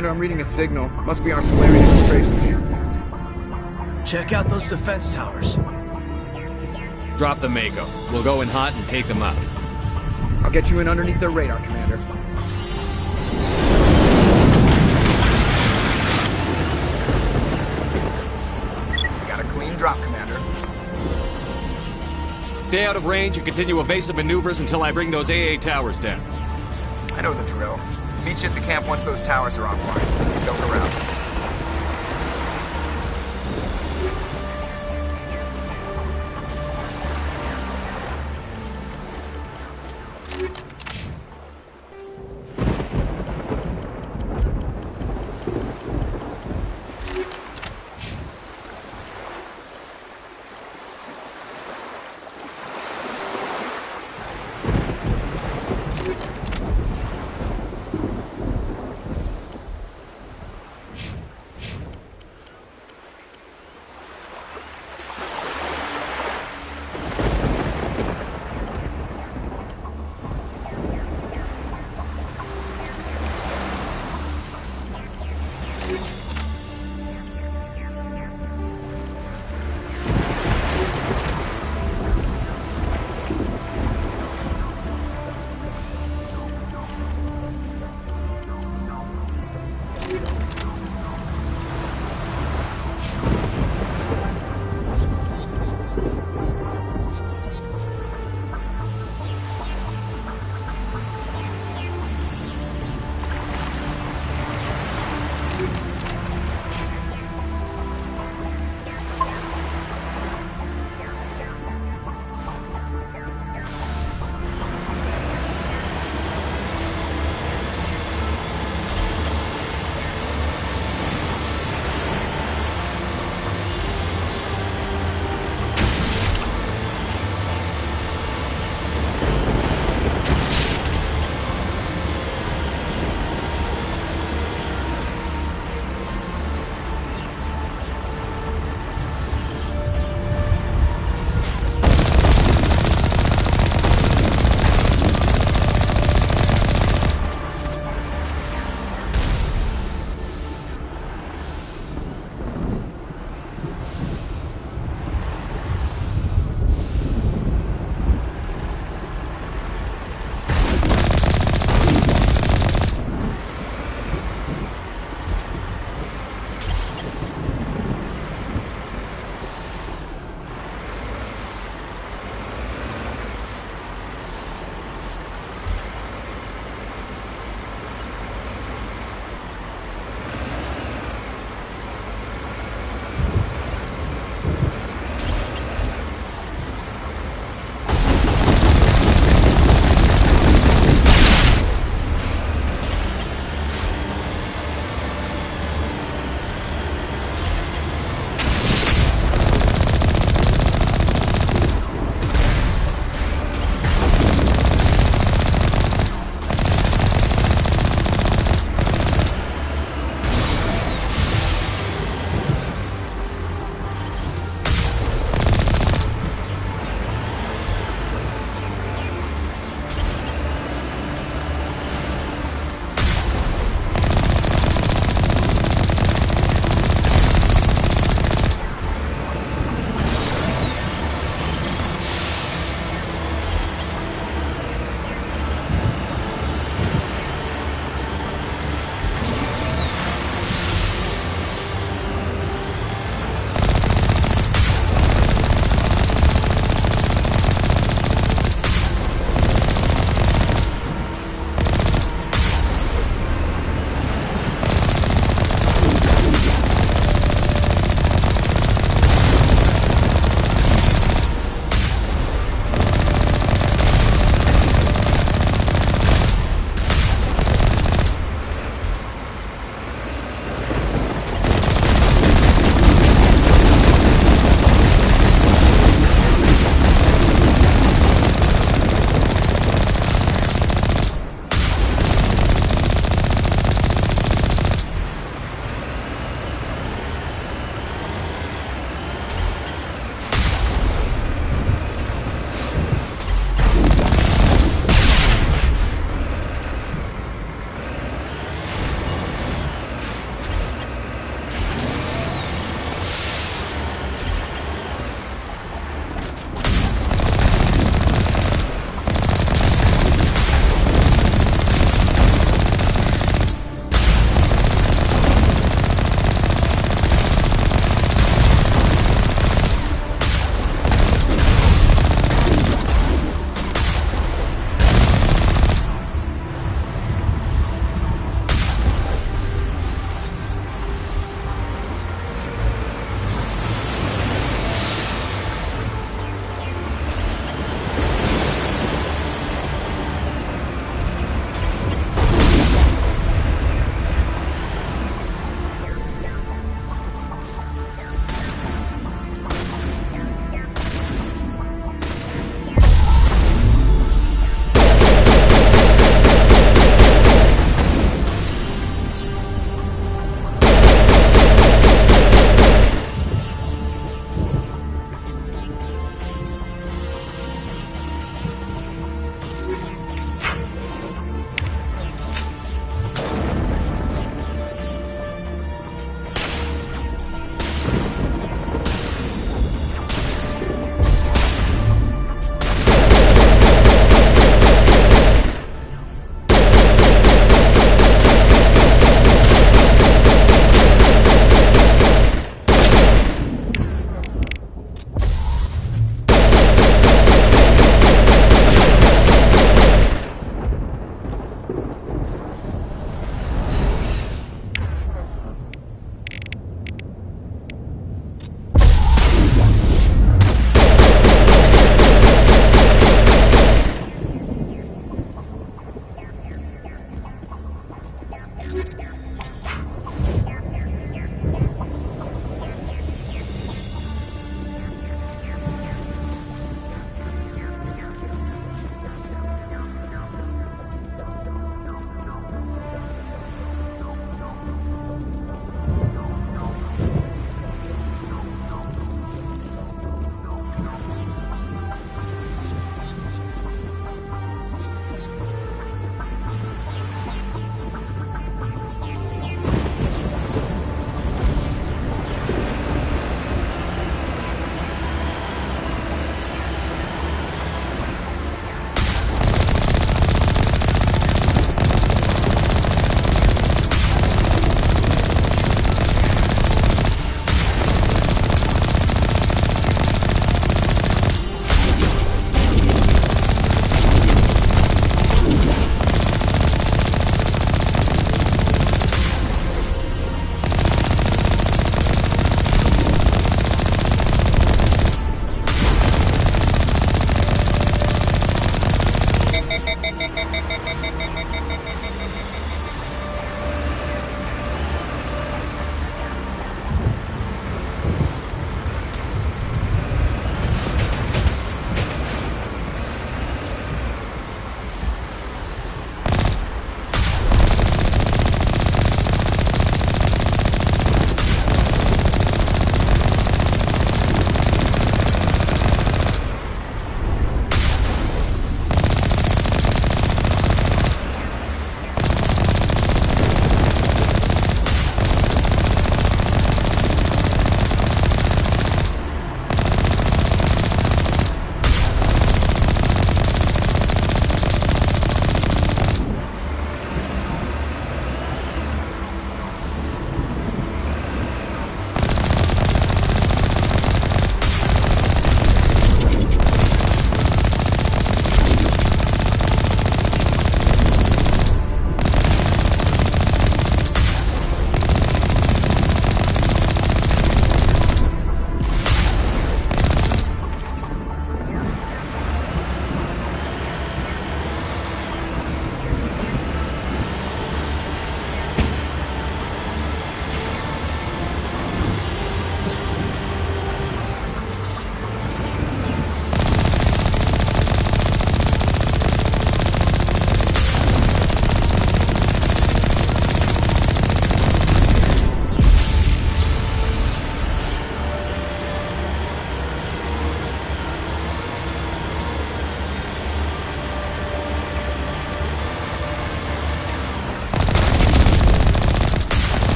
Commander, I'm reading a signal. Must be our Solarian infiltration team. Check out those defense towers. Drop the Mako. We'll go in hot and take them out. I'll get you in underneath their radar, Commander. Got a clean drop, Commander. Stay out of range and continue evasive maneuvers until I bring those AA towers down. I know the drill. Meet you at the camp once those towers are offline. Joke around.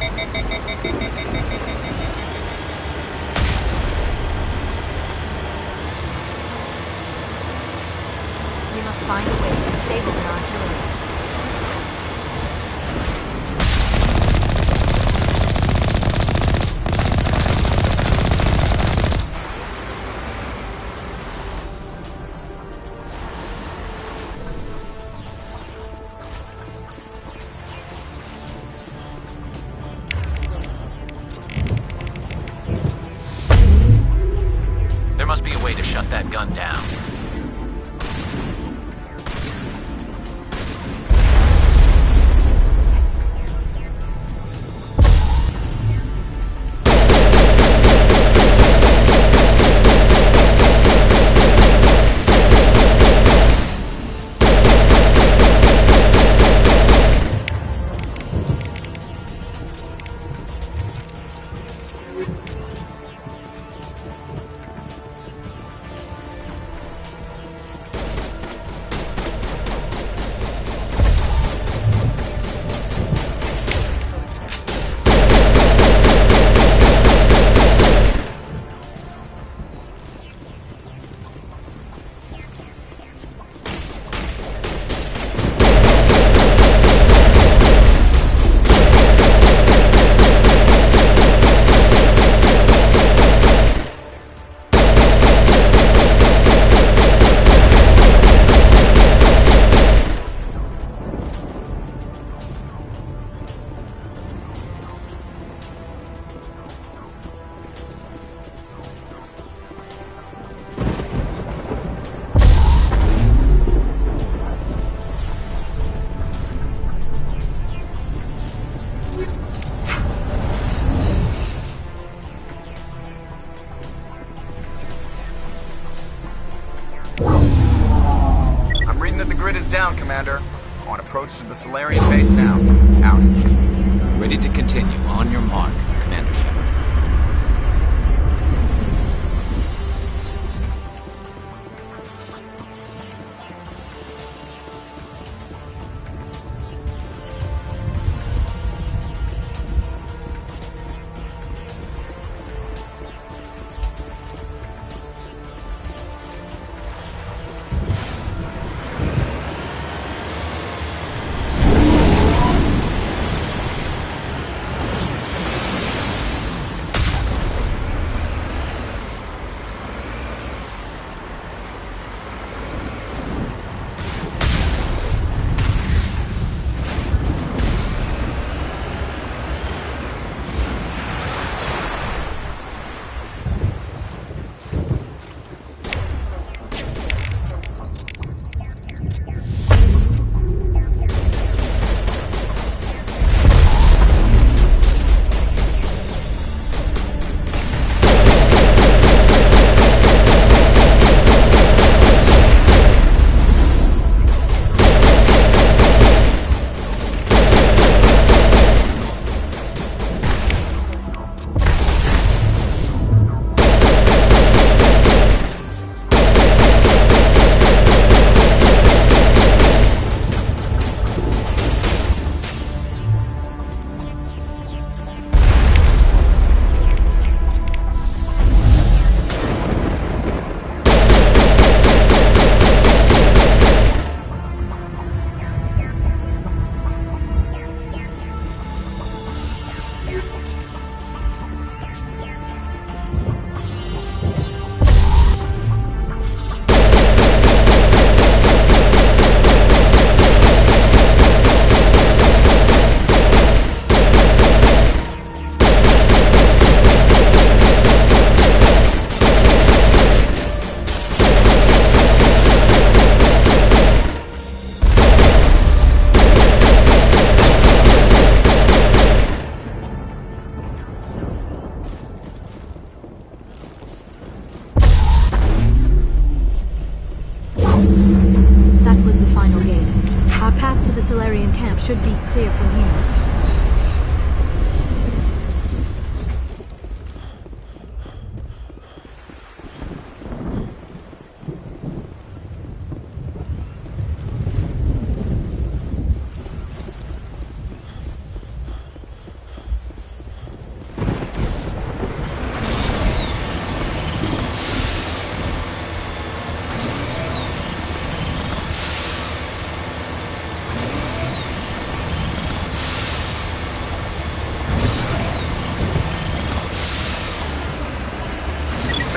We must find a way to disable their artillery. There must be a way to shut that gun down. I'm reading that the grid is down, Commander. On approach to the Solarian base now. Out. Ready to continue. On your mark, Commander Shepard. Solarian camp should be clear from here.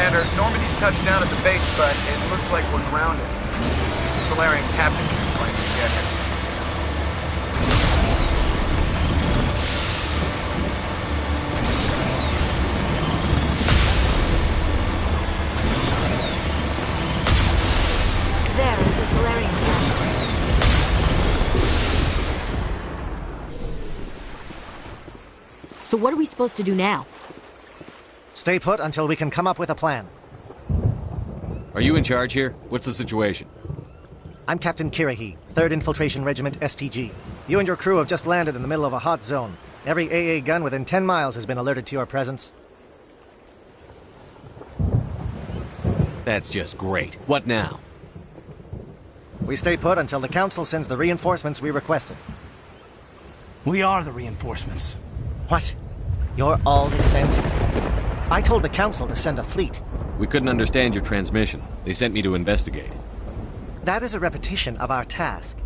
Commander, Normandy's touched down at the base, but it looks like we're grounded. The Solarian captain can explain when we get here. There is the Solarian camp. So what are we supposed to do now? Stay put until we can come up with a plan. Are you in charge here? What's the situation? I'm Captain Kirahi, 3rd Infiltration Regiment STG. You and your crew have just landed in the middle of a hot zone. Every AA gun within 10 miles has been alerted to your presence. That's just great. What now? We stay put until the Council sends the reinforcements we requested. We are the reinforcements. What? You're all they sent? I told the Council to send a fleet. We couldn't understand your transmission. They sent me to investigate. That is a repetition of our task.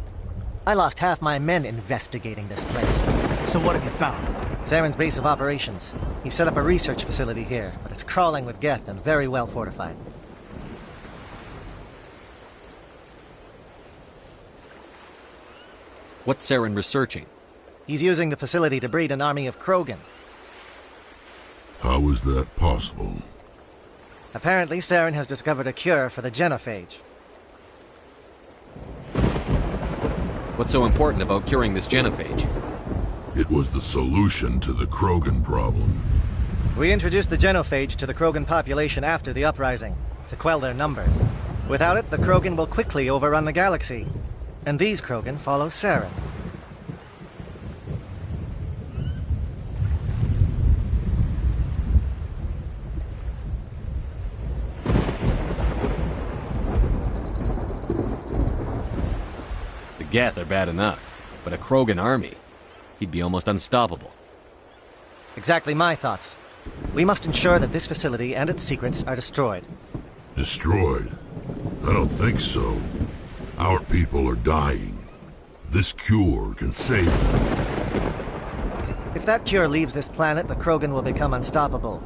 I lost half my men investigating this place. So what have you found? Saren's base of operations. He set up a research facility here, but it's crawling with Geth and very well fortified. What's Saren researching? He's using the facility to breed an army of Krogan. How is that possible? Apparently, Saren has discovered a cure for the genophage. What's so important about curing this genophage? It was the solution to the Krogan problem. We introduced the genophage to the Krogan population after the uprising, to quell their numbers. Without it, the Krogan will quickly overrun the galaxy. And these Krogan follow Saren. The Geth are bad enough, but a Krogan army? He'd be almost unstoppable. Exactly my thoughts. We must ensure that this facility and its secrets are destroyed. Destroyed? I don't think so. Our people are dying. This cure can save them. If that cure leaves this planet, the Krogan will become unstoppable.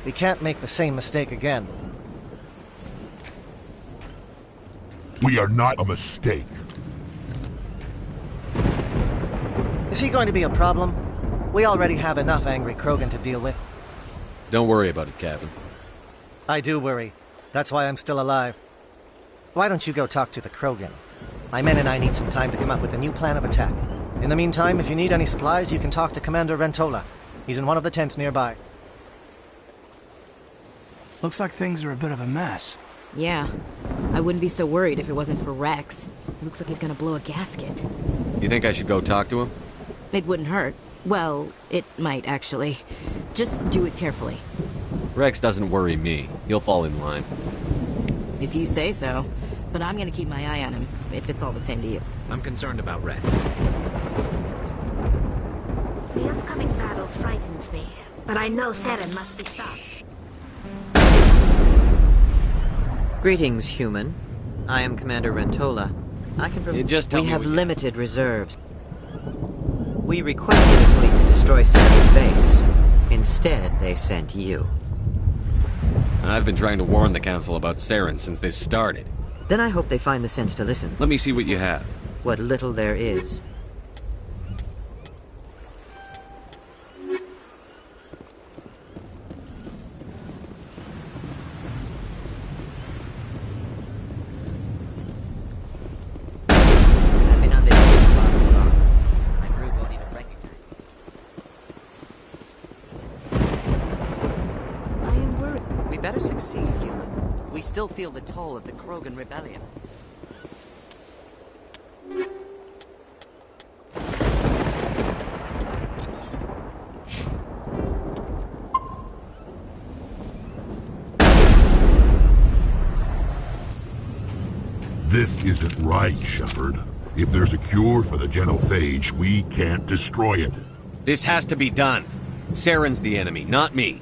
We can't make the same mistake again. We are not a mistake. Is he going to be a problem? We already have enough angry Krogan to deal with. Don't worry about it, Captain. I do worry. That's why I'm still alive. Why don't you go talk to the Krogan? My men and I need some time to come up with a new plan of attack. In the meantime, if you need any supplies, you can talk to Commander Rentola. He's in one of the tents nearby. Looks like things are a bit of a mess. Yeah. I wouldn't be so worried if it wasn't for Rex. Looks like he's gonna blow a gasket. You think I should go talk to him? It wouldn't hurt. Well, it might actually. Just do it carefully. Rex doesn't worry me. He'll fall in line. If you say so. But I'm gonna keep my eye on him, if it's all the same to you. I'm concerned about Rex. The upcoming battle frightens me, but I know Saren must be stopped. Greetings, human. I am Commander Rentola. I can Just tell we me have what you- limited reserves. We requested a fleet to destroy Saren's base. Instead, they sent you. I've been trying to warn the Council about Saren since this started. Then I hope they find the sense to listen. Let me see what you have. What little there is. I've been on this ship far too long. My crew won't even recognize me. I am worried. We better succeed, human. We still feel the toll of the Krogan rebellion. This isn't right, Shepard. If there's a cure for the genophage, we can't destroy it. This has to be done. Saren's the enemy, not me.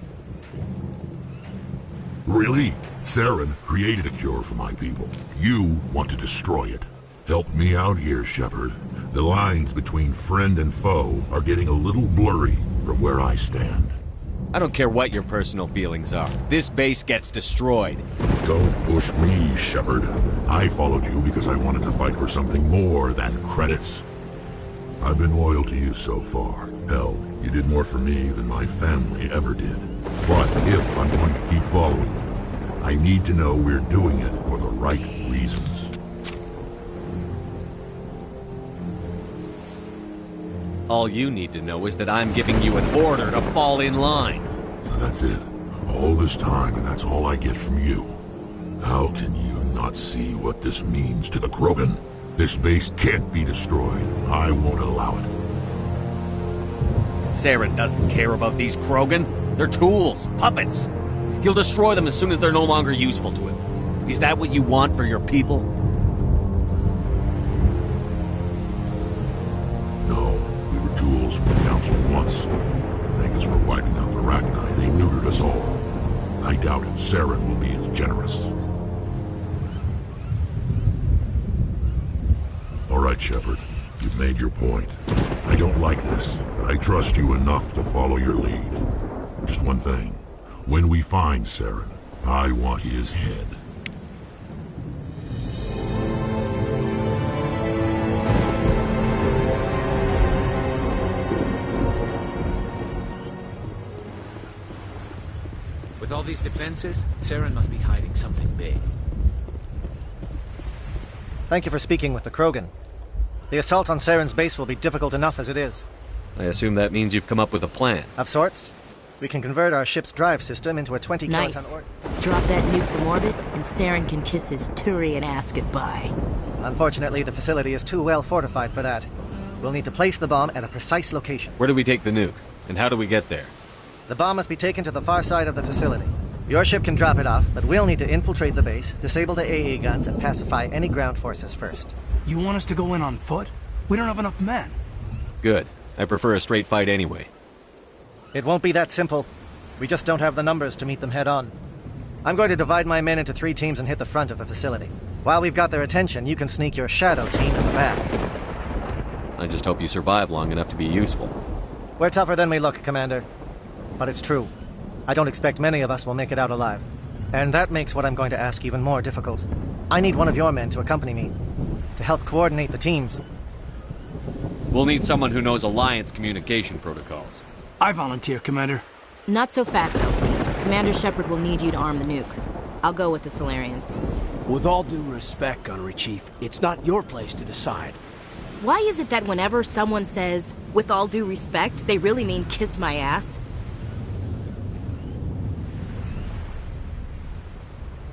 Really? Saren created a cure for my people. You want to destroy it. Help me out here, Shepard. The lines between friend and foe are getting a little blurry from where I stand. I don't care what your personal feelings are. This base gets destroyed. Don't push me, Shepard. I followed you because I wanted to fight for something more than credits. I've been loyal to you so far. Hell, you did more for me than my family ever did. But if I'm going to keep following you, I need to know we're doing it for the right reasons. All you need to know is that I'm giving you an order to fall in line. So that's it. All this time, and that's all I get from you. How can you not see what this means to the Krogan? This base can't be destroyed. I won't allow it. Saren doesn't care about these Krogan. They're tools, puppets. He'll destroy them as soon as they're no longer useful to him. Is that what you want for your people? No, we were tools for the Council once. To thank us for wiping out the Rachni, they neutered us all. I doubt Saren will be as generous. All right, Shepard. You've made your point. I don't like this, but I trust you enough to follow your lead. Just one thing. When we find Saren, I want his head. With all these defenses, Saren must be hiding something big. Thank you for speaking with the Krogan. The assault on Saren's base will be difficult enough as it is. I assume that means you've come up with a plan. Of sorts. We can convert our ship's drive system into a 20 Nice. kiloton Drop that nuke from orbit, and Saren can kiss his Turian ass goodbye. Unfortunately, the facility is too well fortified for that. We'll need to place the bomb at a precise location. Where do we take the nuke? And how do we get there? The bomb must be taken to the far side of the facility. Your ship can drop it off, but we'll need to infiltrate the base, disable the AA guns, and pacify any ground forces first. You want us to go in on foot? We don't have enough men. Good. I prefer a straight fight anyway. It won't be that simple. We just don't have the numbers to meet them head-on. I'm going to divide my men into 3 teams and hit the front of the facility. While we've got their attention, you can sneak your shadow team in the back. I just hope you survive long enough to be useful. We're tougher than we look, Commander. But it's true. I don't expect many of us will make it out alive. And that makes what I'm going to ask even more difficult. I need one of your men to accompany me, to help coordinate the teams. We'll need someone who knows Alliance communication protocols. I volunteer, Commander. Not so fast, LT. Commander Shepard will need you to arm the nuke. I'll go with the Solarians. With all due respect, Gunnery Chief, it's not your place to decide. Why is it that whenever someone says, with all due respect, they really mean kiss my ass?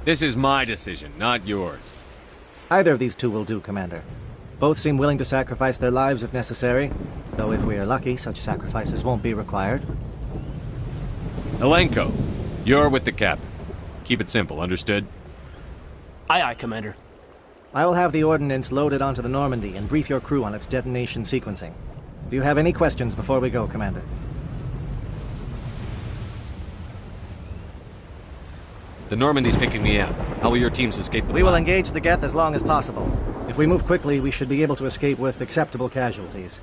This is my decision, not yours. Either of these 2 will do, Commander. Both seem willing to sacrifice their lives if necessary, though if we are lucky, such sacrifices won't be required. Alenko, you're with the captain. Keep it simple, understood? Aye, aye, Commander. I will have the ordnance loaded onto the Normandy and brief your crew on its detonation sequencing. Do you have any questions before we go, Commander? The Normandy's picking me out. How will your teams escape the We will bomb? engage the Geth as long as possible. If we move quickly, we should be able to escape with acceptable casualties.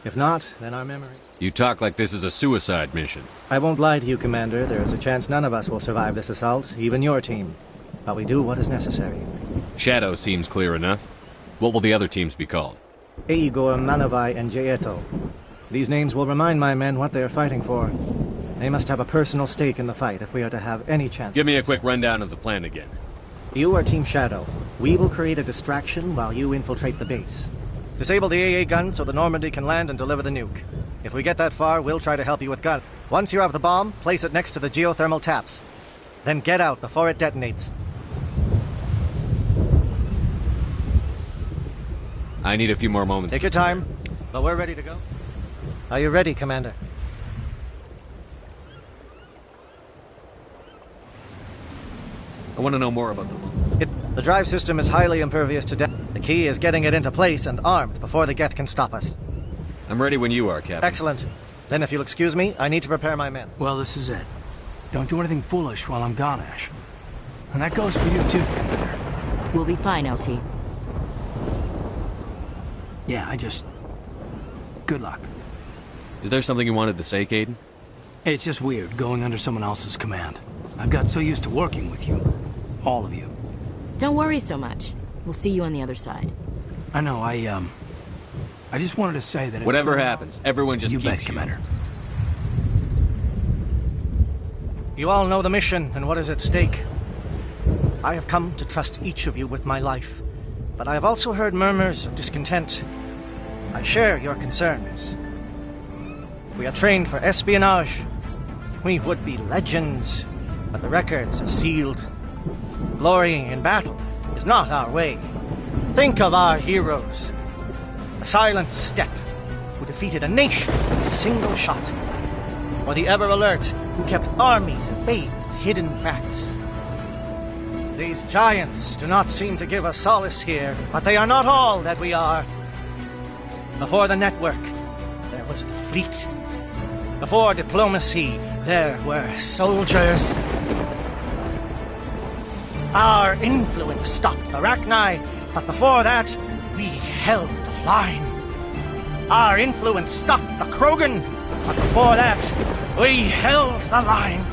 If not, then our memory... You talk like this is a suicide mission. I won't lie to you, Commander. There is a chance none of us will survive this assault, even your team. But we do what is necessary. Shadow seems clear enough. What will the other teams be called? Igor, Manovai, and Jaeto. These names will remind my men what they are fighting for. They must have a personal stake in the fight if we are to have any chance. Give me a quick rundown of the plan again. You are Team Shadow. We will create a distraction while you infiltrate the base. Disable the AA guns so the Normandy can land and deliver the nuke. If we get that far, we'll try to help you with gun. Once you have the bomb, place it next to the geothermal taps. Then get out before it detonates. I need a few more moments. Take your time, but we're ready to go. Are you ready, Commander? I want to know more about the bomb. The drive system is highly impervious to death. The key is getting it into place and armed before the Geth can stop us. I'm ready when you are, Captain. Excellent. Then if you'll excuse me, I need to prepare my men. Well, this is it. Don't do anything foolish while I'm gone, Ash. And that goes for you too, Commander. We'll be fine, LT. Yeah, good luck. Is there something you wanted to say, Caden? It's just weird going under someone else's command. I've got so used to working with you. All of you. Don't worry so much. We'll see you on the other side. I know, I just wanted to say that it's... Whatever happens, everyone just You keep bet, shooting. Commander. You all know the mission and what is at stake. I have come to trust each of you with my life, but I have also heard murmurs of discontent. I share your concerns. We are trained for espionage. We would be legends, but the records are sealed. Glory in battle is not our way. Think of our heroes. The Silent Step, who defeated a nation with a single shot. Or the Ever Alert, who kept armies at bay with hidden facts. These giants do not seem to give us solace here, but they are not all that we are. Before the network, there was the fleet. Before diplomacy, there were soldiers. Our influence stopped the Rachni, but before that, we held the line. Our influence stopped the Krogan, but before that, we held the line.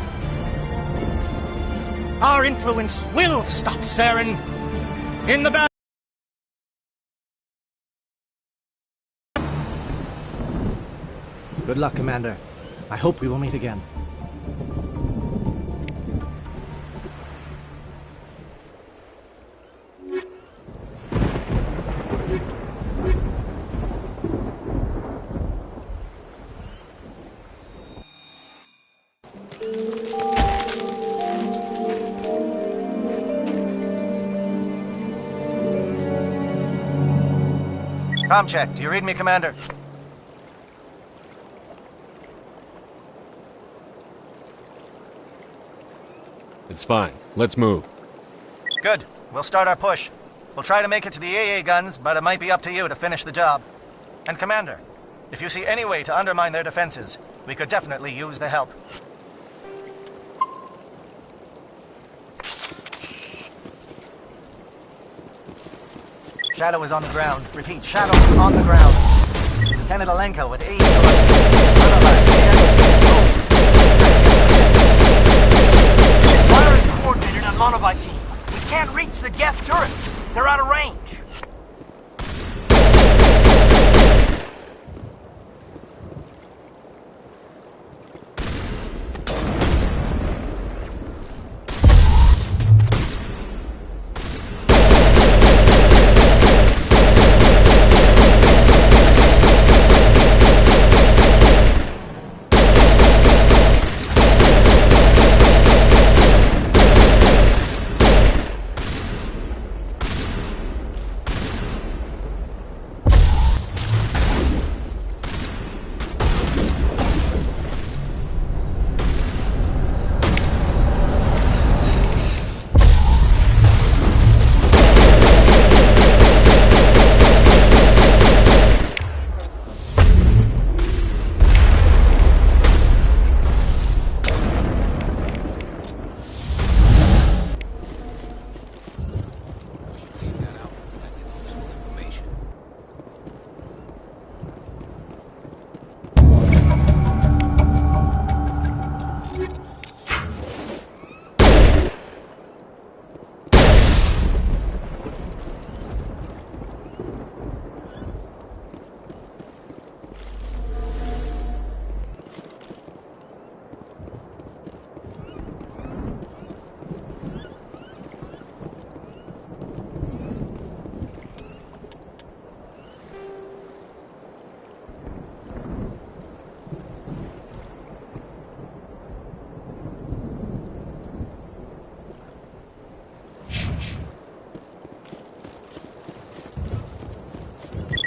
Our influence will stop Saren in the battle. Good luck, Commander. I hope we will meet again. Com check. Do you read me, Commander? It's fine. Let's move. Good. We'll start our push. We'll try to make it to the AA guns, but it might be up to you to finish the job. And Commander, if you see any way to undermine their defenses, we could definitely use the help. Shadow is on the ground. Repeat, Shadow is on the ground. Lieutenant Alenko with aid. Fire is coordinated on Monovite team. We can't reach the Geth turrets. They're out of range.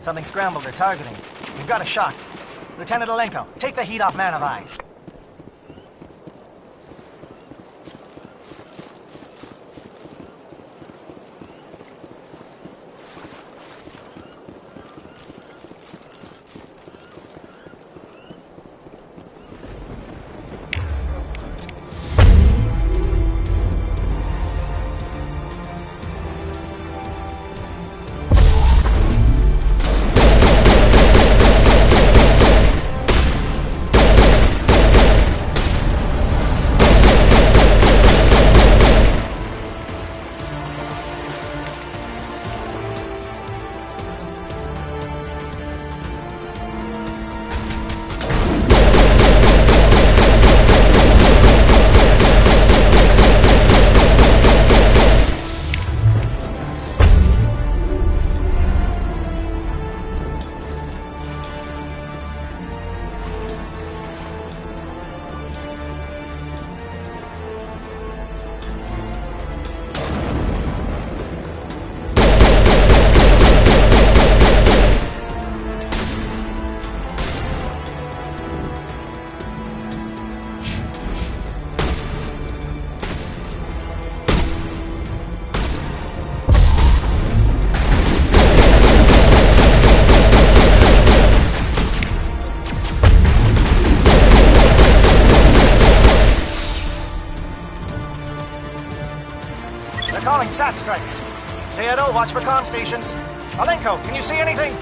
Something scrambled. They're targeting. We've got a shot. Lieutenant Alenko, take the heat off Manavai. calling SAT strikes. Teodo, watch for comm stations. Alenko, can you see anything?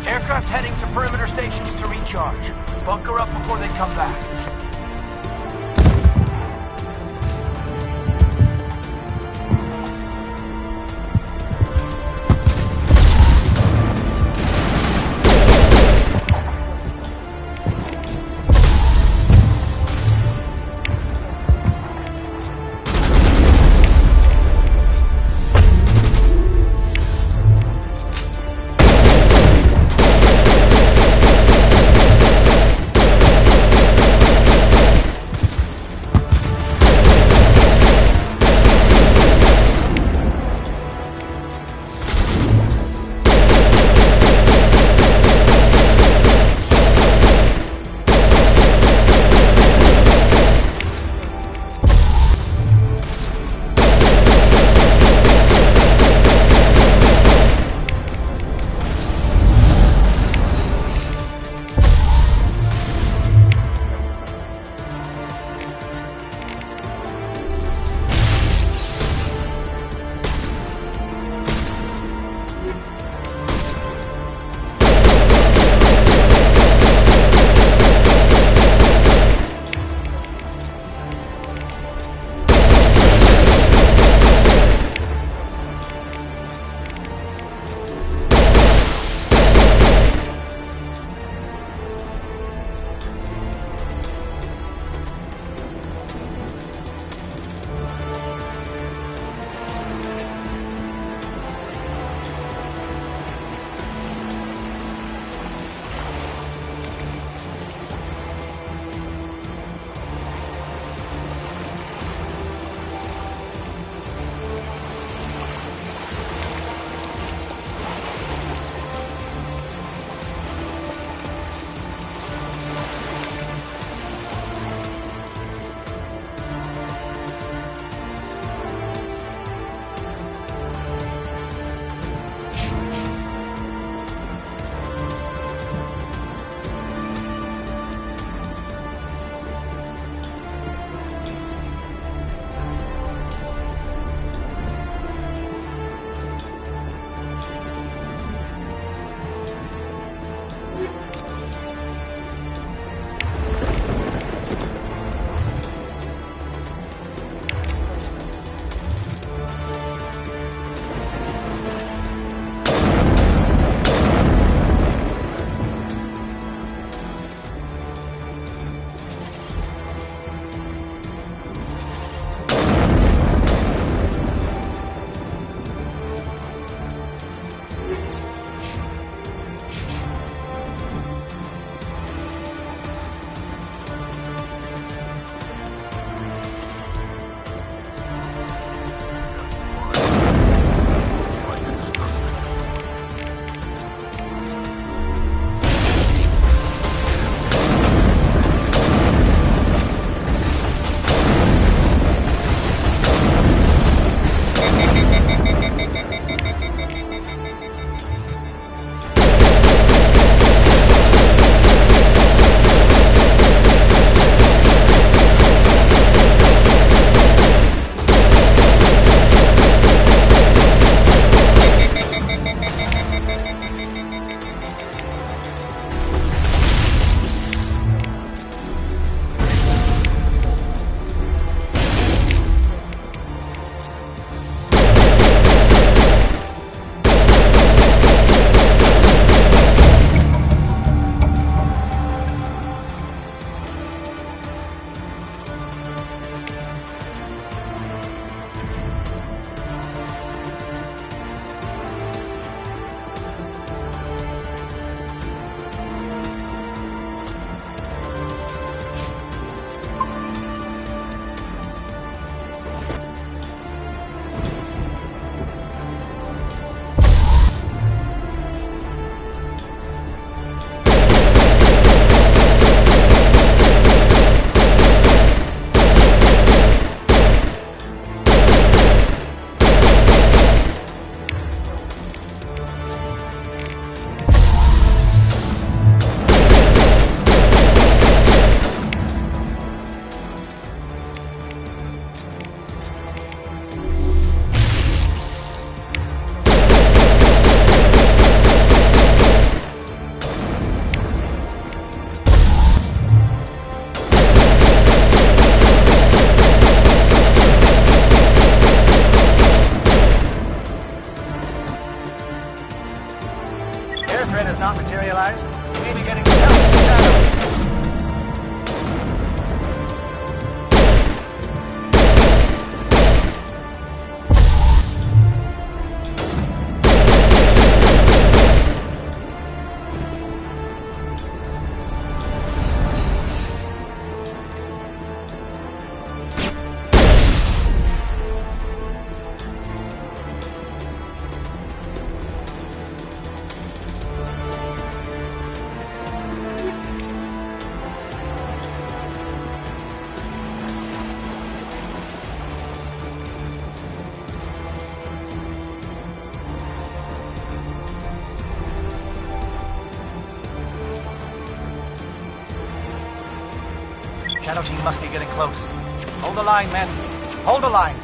Aircraft heading to perimeter stations to recharge. Bunker up before they come back. Shadow team must be getting close. Hold the line, men. Hold the line.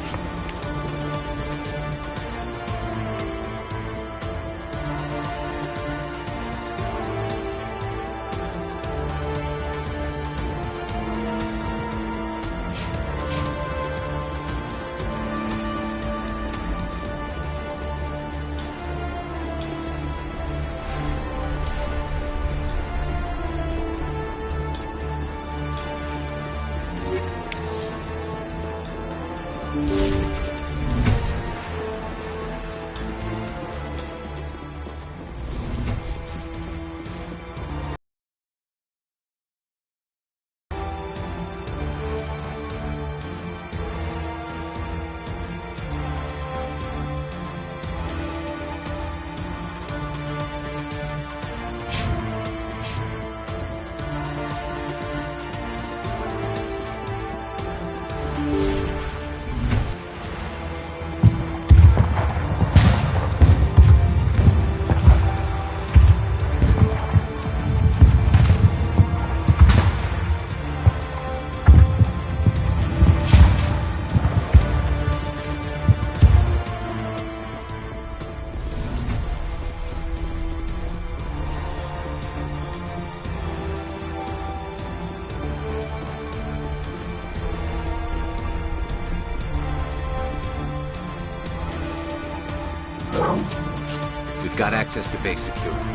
We've got access to base security.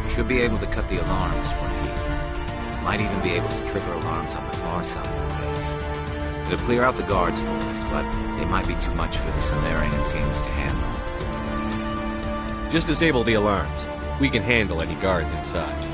We should be able to cut the alarms from here. Might even be able to trigger alarms on the far side of the base. It'll clear out the guards for us, but they might be too much for the Solarian teams to handle. Just disable the alarms. We can handle any guards inside.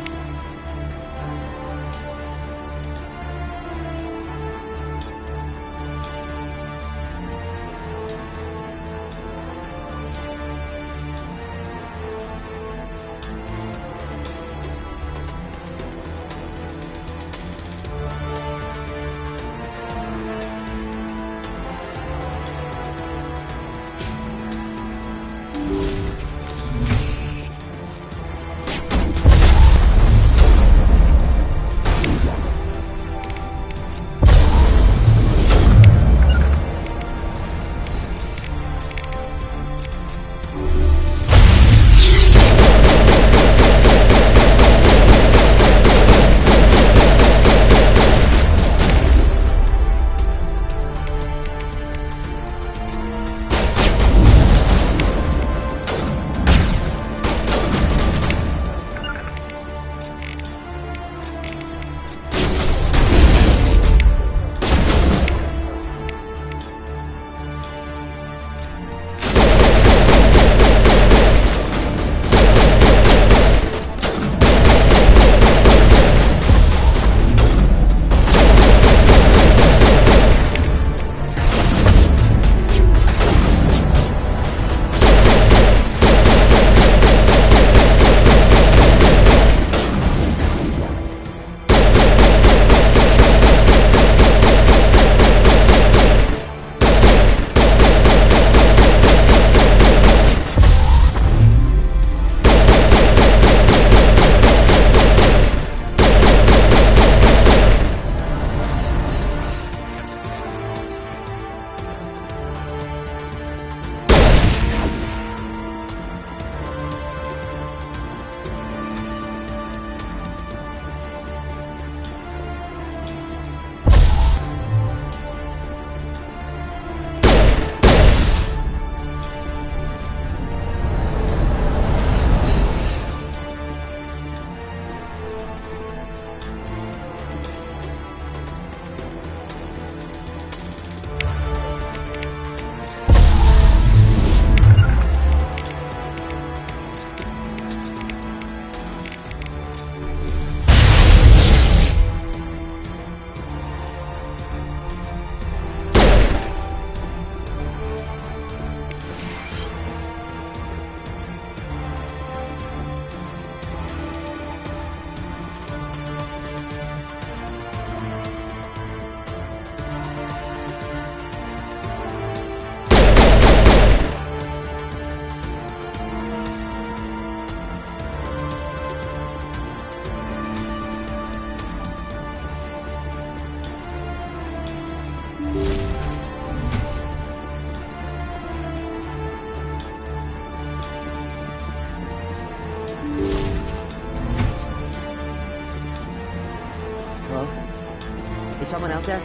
someone out there?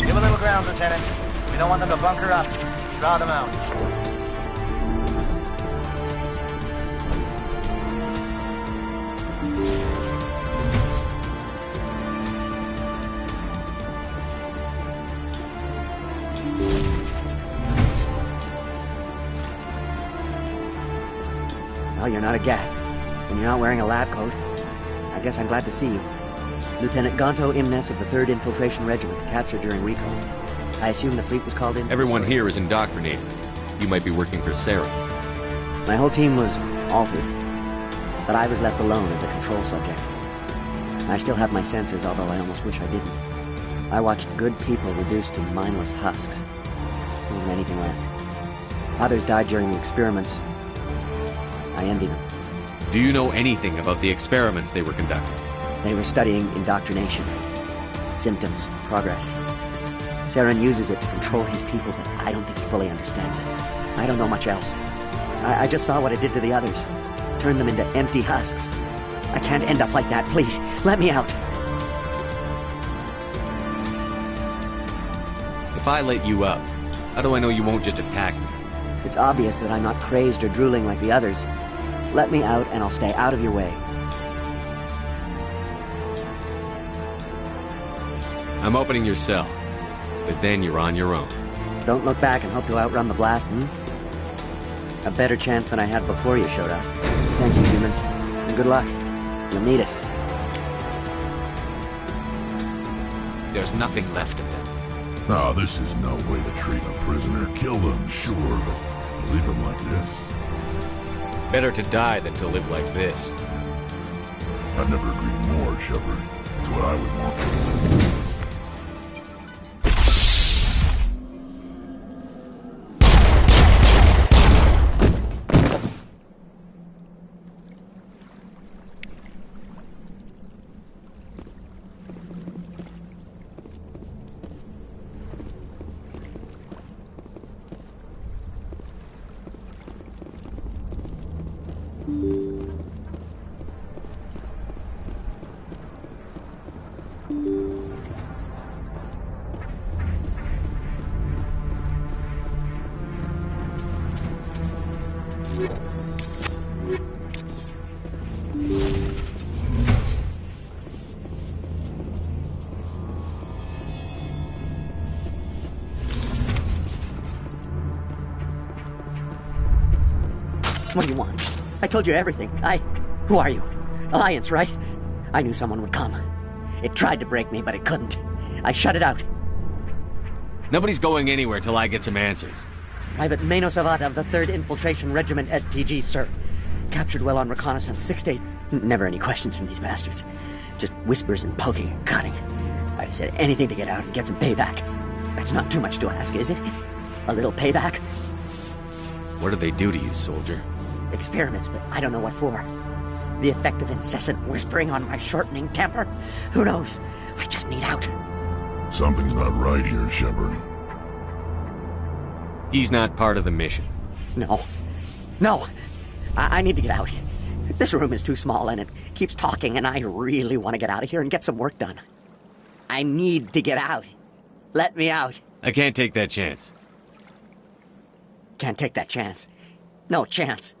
Give a little ground, Lieutenant. We don't want them to bunker up. Draw them out. Well, you're not a Gath, and you're not wearing a lab coat. I guess I'm glad to see you. Lieutenant Gonto Imnes of the 3rd Infiltration Regiment, captured during recon. I assume the fleet was called in? Everyone here is indoctrinated. You might be working for Saren. My whole team was altered, but I was left alone as a control subject. I still have my senses, although I almost wish I didn't. I watched good people reduced to mindless husks. There wasn't anything left. Others died during the experiments. I envy them. Do you know anything about the experiments they were conducting? They were studying indoctrination. Symptoms, progress. Saren uses it to control his people, but I don't think he fully understands it. I don't know much else. I just saw what it did to the others. Turned them into empty husks. I can't end up like that, please. Let me out. If I let you out, how do I know you won't just attack me? It's obvious that I'm not crazed or drooling like the others. Let me out and I'll stay out of your way. I'm opening your cell, but then you're on your own. Don't look back and hope to outrun the blast, A better chance than I had before you showed up. Thank you, humans. And good luck. You'll need it. There's nothing left of them. No, this is no way to treat a prisoner. Kill them, sure, but to leave them like this? Better to die than to live like this. I'd never agreed more, Shepard. It's what I would want. What do you want? I told you everything. Who are you? Alliance, right? I knew someone would come. It tried to break me, but it couldn't. I shut it out. Nobody's going anywhere till I get some answers. Private Mano Savata of the 3rd Infiltration Regiment STG, sir. Captured while on reconnaissance 6 days. Never any questions from these bastards. Just whispers and poking and cutting. I said anything to get out and get some payback. That's not too much to ask, is it? A little payback? What did they do to you, soldier? Experiments, but I don't know what for. The effect of incessant whispering on my shortening temper? Who knows? I just need out. Something's not right here, Shepard. He's not part of the mission. No. I need to get out. This room is too small and it keeps talking and I really want to get out of here and get some work done. I need to get out. Let me out. I can't take that chance. Can't take that chance. No chance.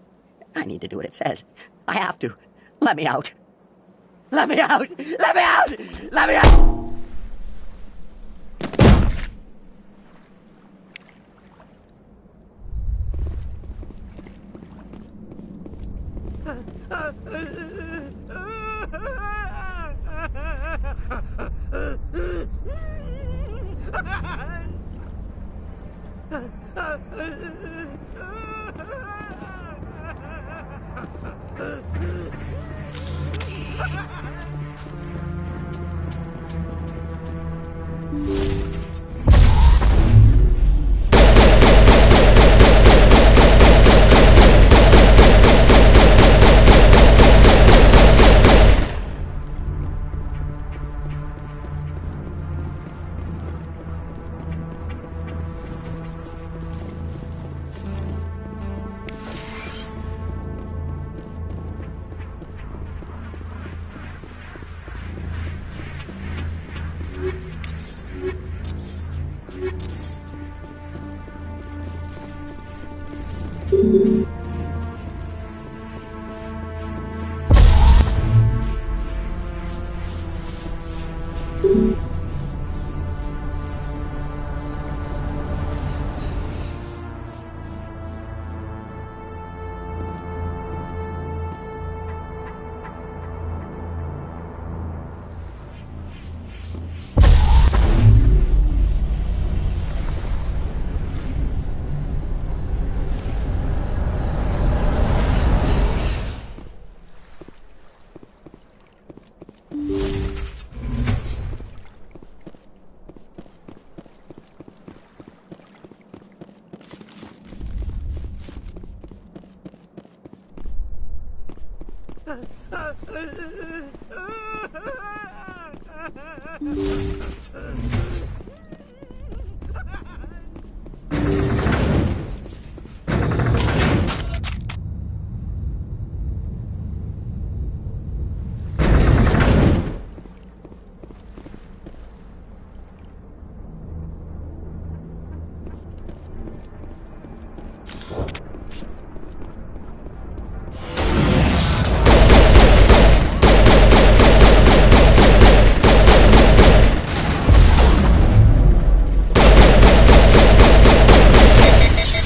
I need to do what it says. I have to. Let me out. Let me out! Let me out! Let me out!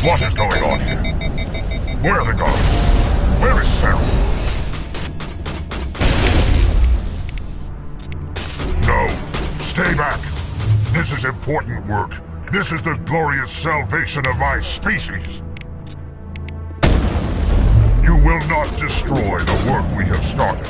What is going on here? Where are the guards? Where is Sarah? No. Stay back. This is important work. This is the glorious salvation of my species. You will not destroy the work we have started.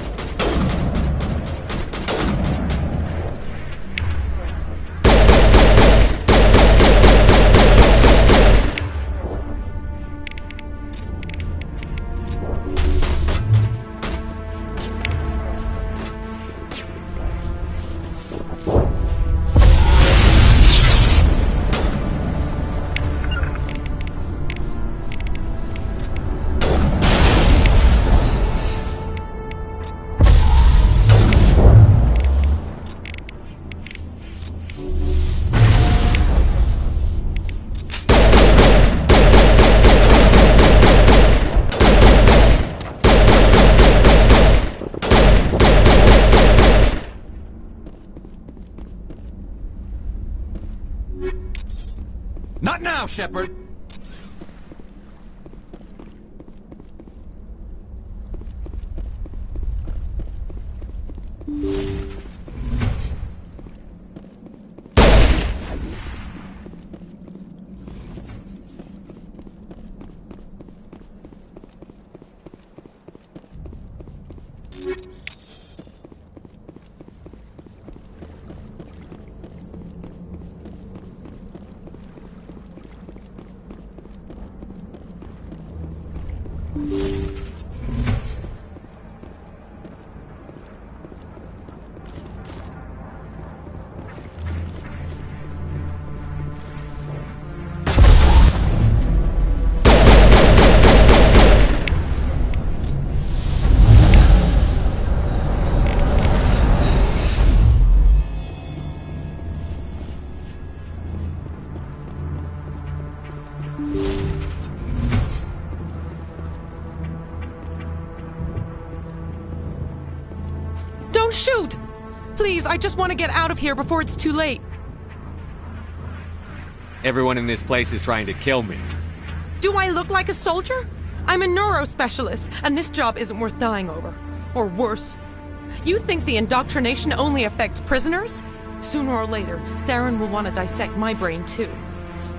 Not now, Shepard! Don't shoot! Please, I just want to get out of here before it's too late. Everyone in this place is trying to kill me. Do I look like a soldier? I'm a neurospecialist, and this job isn't worth dying over. Or worse. You think the indoctrination only affects prisoners? Sooner or later, Saren will want to dissect my brain too.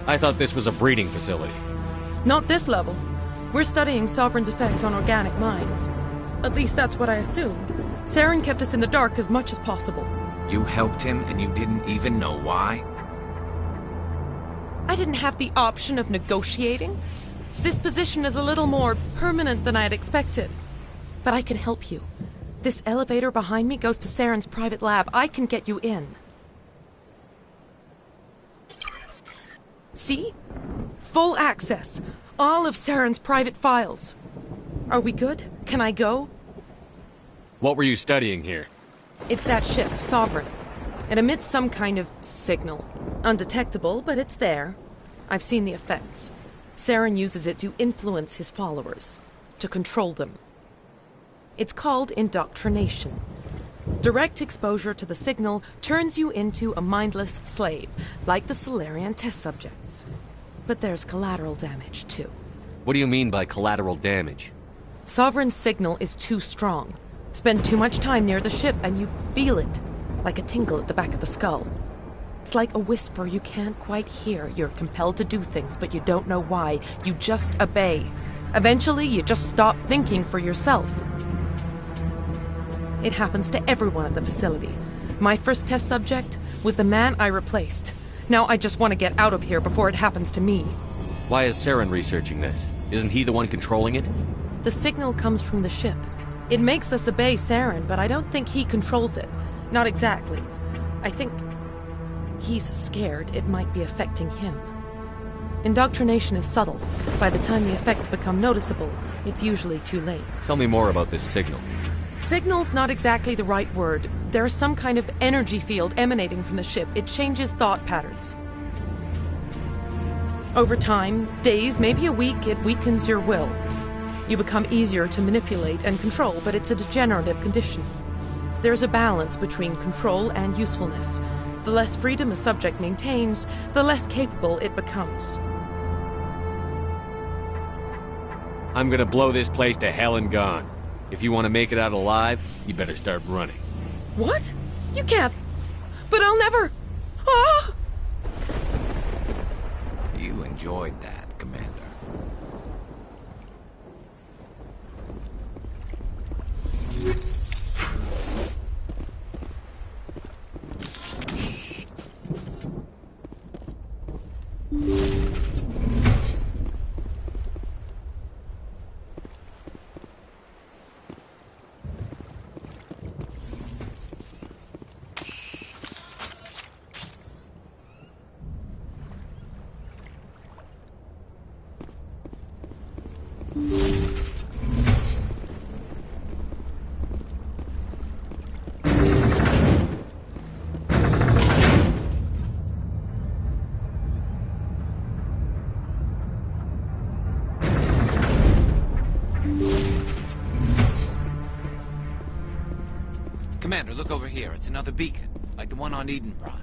I thought this was a breeding facility. Not this level. We're studying Sovereign's effect on organic minds. At least that's what I assumed. Saren kept us in the dark as much as possible. You helped him and you didn't even know why? I didn't have the option of negotiating. This position is a little more permanent than I had expected. But I can help you. This elevator behind me goes to Saren's private lab. I can get you in. See? Full access. All of Saren's private files. Are we good? Can I go? What were you studying here? It's that ship, Sovereign. It emits some kind of signal. Undetectable, but it's there. I've seen the effects. Saren uses it to influence his followers, to control them. It's called indoctrination. Direct exposure to the signal turns you into a mindless slave, like the Salarian test subjects. But there's collateral damage, too. What do you mean by collateral damage? Sovereign's signal is too strong. Spend too much time near the ship and you feel it, like a tingle at the back of the skull. It's like a whisper you can't quite hear. You're compelled to do things, but you don't know why. You just obey. Eventually, you just stop thinking for yourself. It happens to everyone at the facility. My first test subject was the man I replaced. Now I just want to get out of here before it happens to me. Why is Saren researching this? Isn't he the one controlling it? The signal comes from the ship. It makes us obey Saren, but I don't think he controls it. Not exactly. I think he's scared it might be affecting him. Indoctrination is subtle. By the time the effects become noticeable, it's usually too late. Tell me more about this signal. Signal's not exactly the right word. There's some kind of energy field emanating from the ship. It changes thought patterns. Over time, days, maybe a week, it weakens your will. You become easier to manipulate and control, but it's a degenerative condition. There's a balance between control and usefulness. The less freedom a subject maintains, the less capable it becomes. I'm gonna blow this place to hell and gone. If you want to make it out alive, you better start running. What? You can't. But I'll never. Ah! You enjoyed that, Commander. Commander, look over here. It's another beacon, like the one on Eden Prime.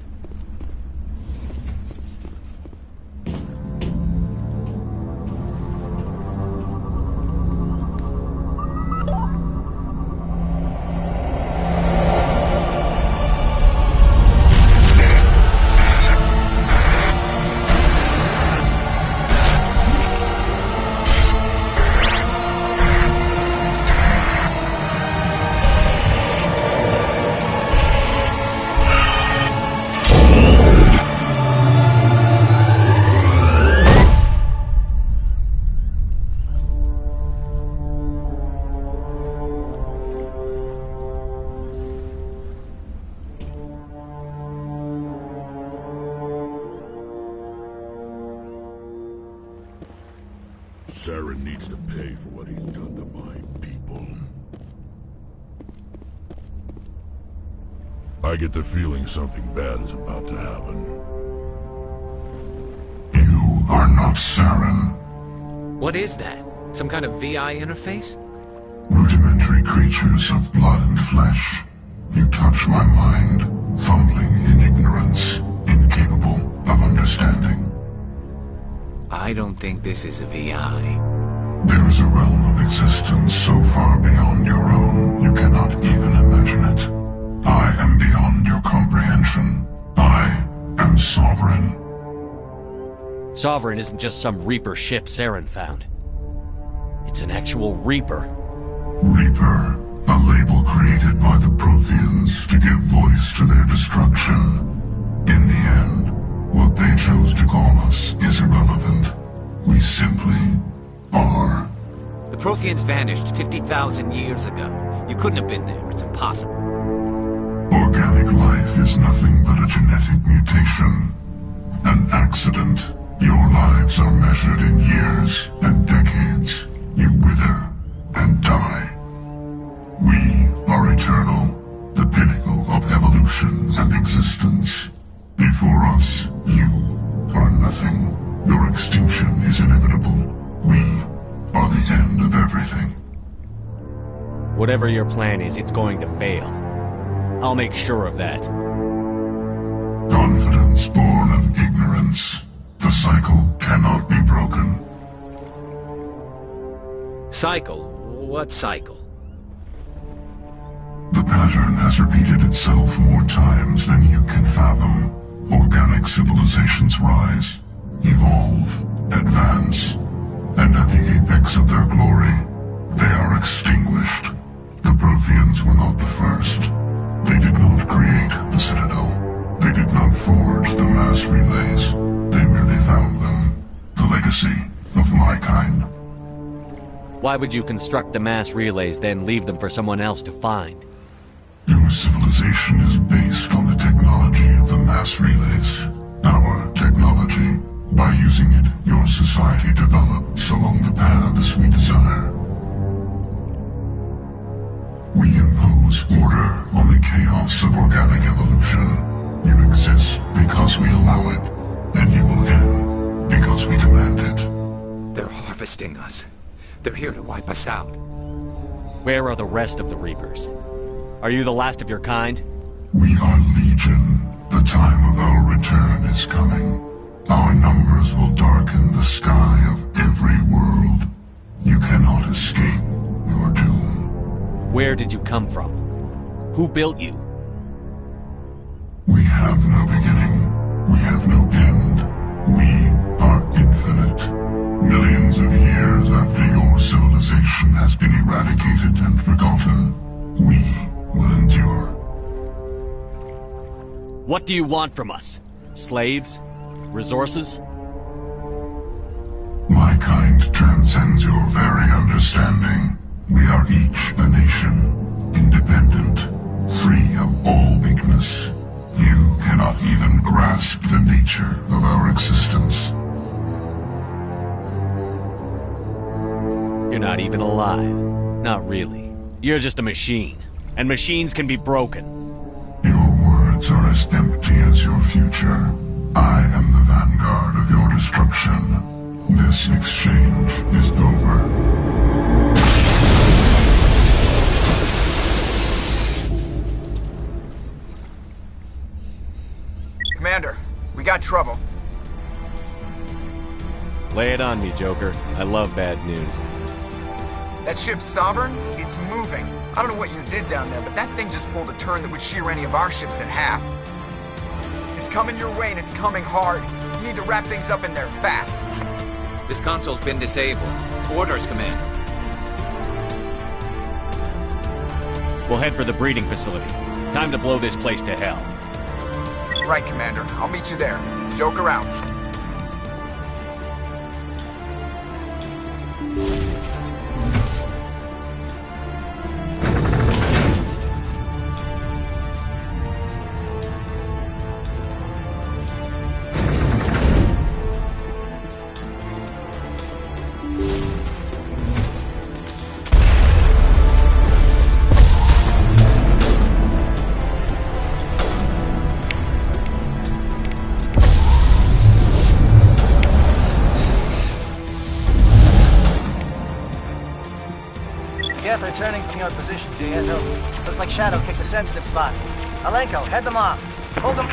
Saren needs to pay for what he's done to my people. I get the feeling something bad is about to happen. You are not Saren. What is that? Some kind of VI interface? Rudimentary creatures of blood and flesh. You touch my mind, fumbling in ignorance, incapable of understanding. I don't think this is a VI. There is a realm of existence so far beyond your own, you cannot even imagine it. I am beyond your comprehension. I am Sovereign. Sovereign isn't just some Reaper ship Saren found. It's an actual Reaper. Reaper, a label created by the Protheans to give voice to their destruction. In the end, what they chose to call us is irrelevant. We simply are. The Protheans vanished 50,000 years ago. You couldn't have been there. It's impossible. Organic life is nothing but a genetic mutation. An accident. Your lives are measured in years and decades. You wither and die. We are eternal, the pinnacle of evolution and existence. Before us, you are nothing. Your extinction is inevitable. We are the end of everything. Whatever your plan is, it's going to fail. I'll make sure of that. Confidence born of ignorance. The cycle cannot be broken. Cycle? What cycle? The pattern has repeated itself more times than you can fathom. Organic civilizations rise, evolve, advance, and at the apex of their glory, they are extinguished. The Protheans were not the first. They did not create the Citadel. They did not forge the mass relays. They merely found them. The legacy of my kind. Why would you construct the mass relays, then leave them for someone else to find? Your civilization is based on the technology of the mass relays. Our technology. By using it, your society develops along the path of sweet desire. We impose order on the chaos of organic evolution. You exist because we allow it, and you will end because we demand it. They're harvesting us. They're here to wipe us out. Where are the rest of the Reapers? Are you the last of your kind? We are Legion. The time of our return is coming. Our numbers will darken the sky of every world. You cannot escape your doom. Where did you come from? Who built you? We have no beginning. We have no end. We are infinite. Millions of years after your civilization has been eradicated and forgotten, we will endure. What do you want from us? Slaves? Resources? My kind transcends your very understanding. We are each a nation, independent, free of all weakness. You cannot even grasp the nature of our existence. You're not even alive. Not really. You're just a machine. And machines can be broken. Your words are as empty as your future. I am the vanguard of your destruction. This exchange is over. Commander, we got trouble. Lay it on me, Joker. I love bad news. That ship Sovereign? It's moving. I don't know what you did down there, but that thing just pulled a turn that would shear any of our ships in half. It's coming your way, and it's coming hard. You need to wrap things up in there fast. This console's been disabled. Orders, Commander. We'll head for the breeding facility. Time to blow this place to hell. Right, Commander. I'll meet you there. Joker out. They're turning from your position, J.N. Looks like Shadow kicked a sensitive spot. Alenko, head them off. Hold them.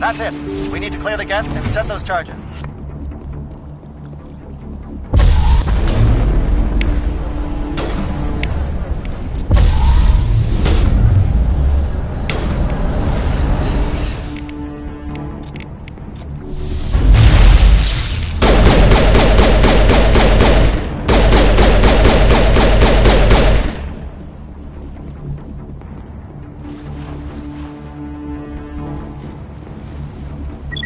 That's it. We need to clear the gate and set those charges.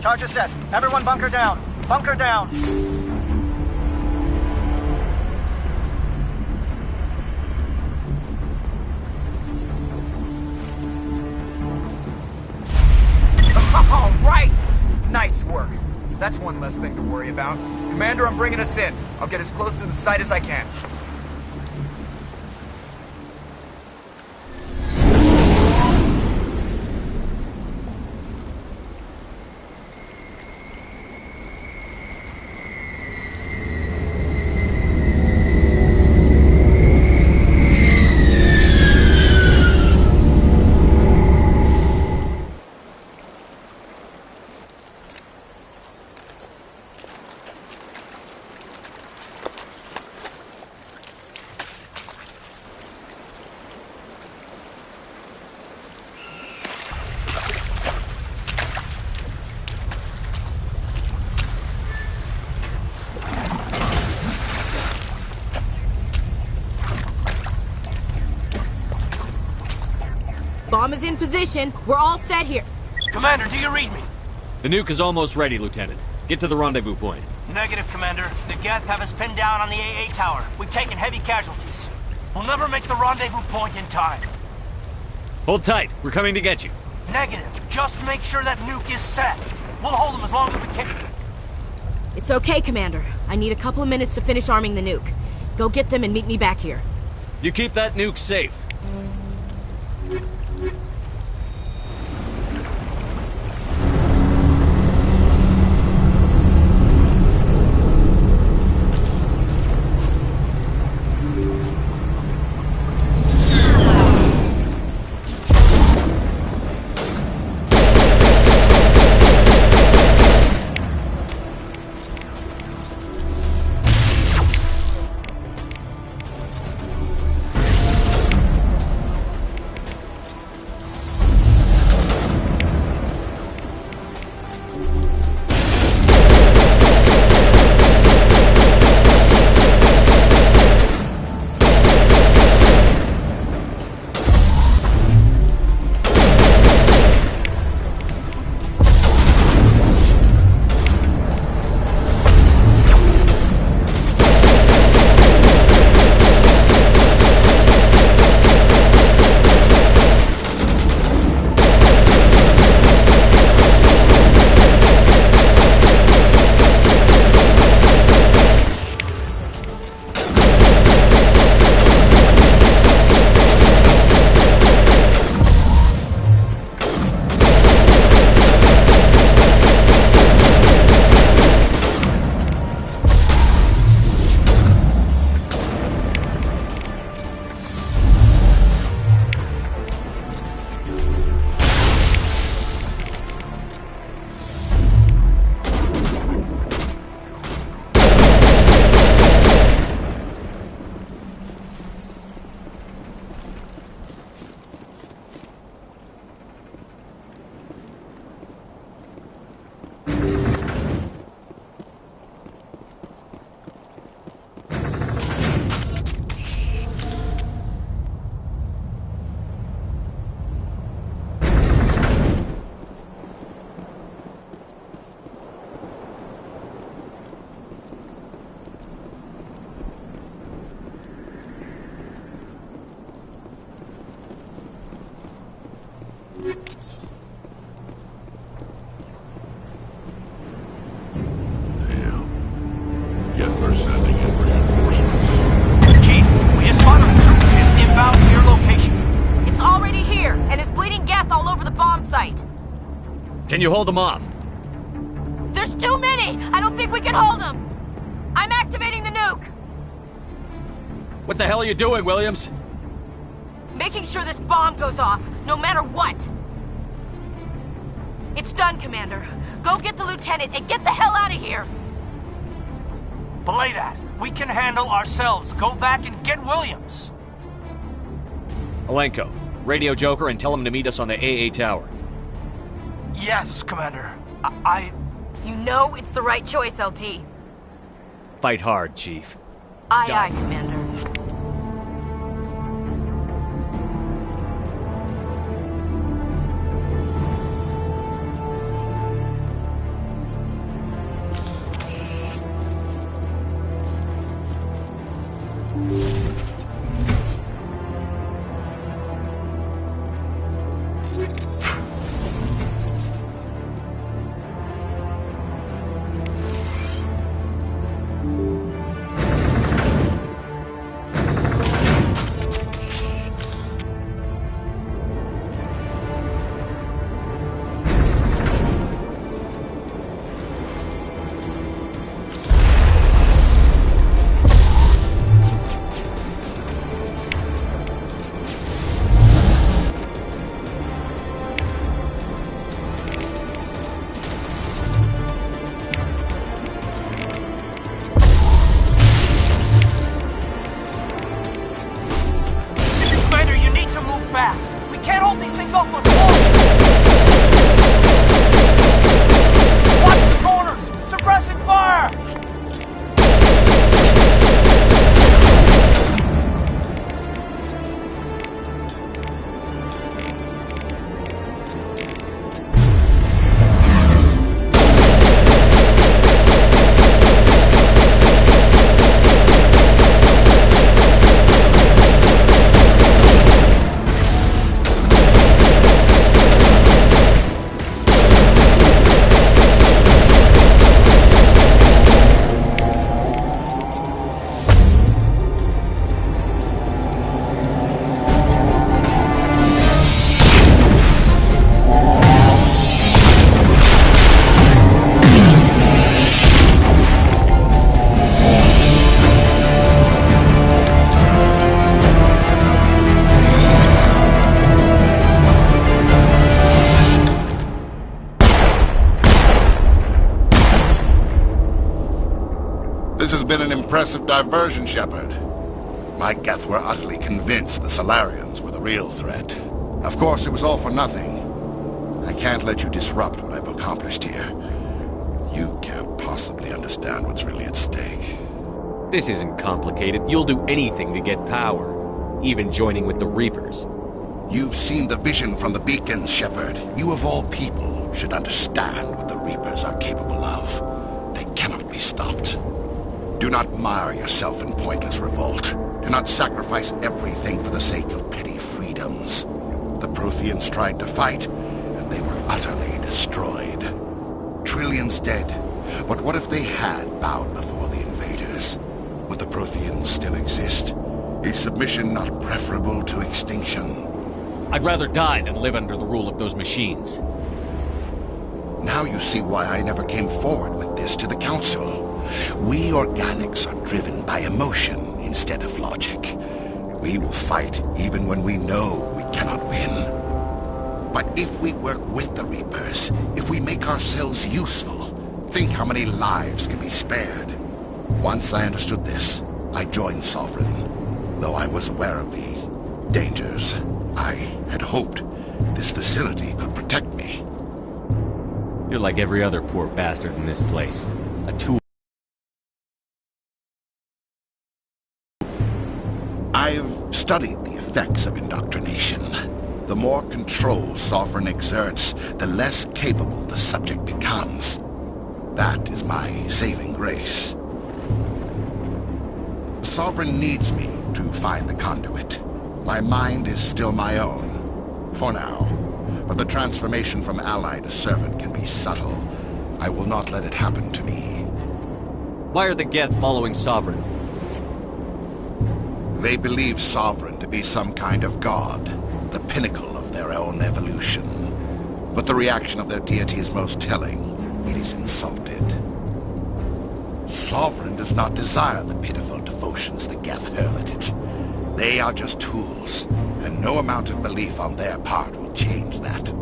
Charges set. Everyone bunker down. Bunker down. All right! Nice work. That's one less thing to worry about. Commander, I'm bringing us in. I'll get as close to the site as I can. Bomb is in position. We're all set here. Commander, do you read me? The nuke is almost ready, Lieutenant. Get to the rendezvous point. Negative, Commander. The Geth have us pinned down on the AA tower. We've taken heavy casualties. We'll never make the rendezvous point in time. Hold tight. We're coming to get you. Negative. Just make sure that nuke is set. We'll hold them as long as we can. It's okay, Commander. I need a couple of minutes to finish arming the nuke. Go get them and meet me back here. You keep that nuke safe. Can you hold them off? There's too many! I don't think we can hold them! I'm activating the nuke! What the hell are you doing, Williams? Making sure this bomb goes off, no matter what! It's done, Commander. Go get the lieutenant and get the hell out of here! Belay that. We can handle ourselves. Go back and get Williams. Alenko, radio Joker and tell him to meet us on the AA tower. Yes, Commander. You know it's the right choice, LT. Fight hard, Chief. Aye, aye, Commander. has been an impressive diversion, Shepard. My Geth were utterly convinced the Salarians were the real threat. Of course, it was all for nothing. I can't let you disrupt what I've accomplished here. You can't possibly understand what's really at stake. This isn't complicated. You'll do anything to get power, even joining with the Reapers. You've seen the vision from the beacons, Shepard. You of all people should understand what the Reapers are capable of. They cannot be stopped. Do not mire yourself in pointless revolt. Do not sacrifice everything for the sake of petty freedoms. The Protheans tried to fight, and they were utterly destroyed. Trillions dead. But what if they had bowed before the invaders? Would the Protheans still exist? Is submission not preferable to extinction? I'd rather die than live under the rule of those machines. Now you see why I never came forward with this to the Council. We organics are driven by emotion instead of logic. We will fight even when we know we cannot win. But if we work with the Reapers, if we make ourselves useful, think how many lives can be spared. Once I understood this, I joined Sovereign, though I was aware of the dangers. I had hoped this facility could protect me. You're like every other poor bastard in this place. A tool. I've studied the effects of indoctrination. The more control Sovereign exerts, the less capable the subject becomes. That is my saving grace. Sovereign needs me to find the conduit. My mind is still my own, for now. But the transformation from ally to servant can be subtle. I will not let it happen to me. Why are the Geth following Sovereign? They believe Sovereign to be some kind of god, the pinnacle of their own evolution. But the reaction of their deity is most telling. It is insulted. Sovereign does not desire the pitiful devotions the Geth hurl at it. They are just tools, and no amount of belief on their part will change that.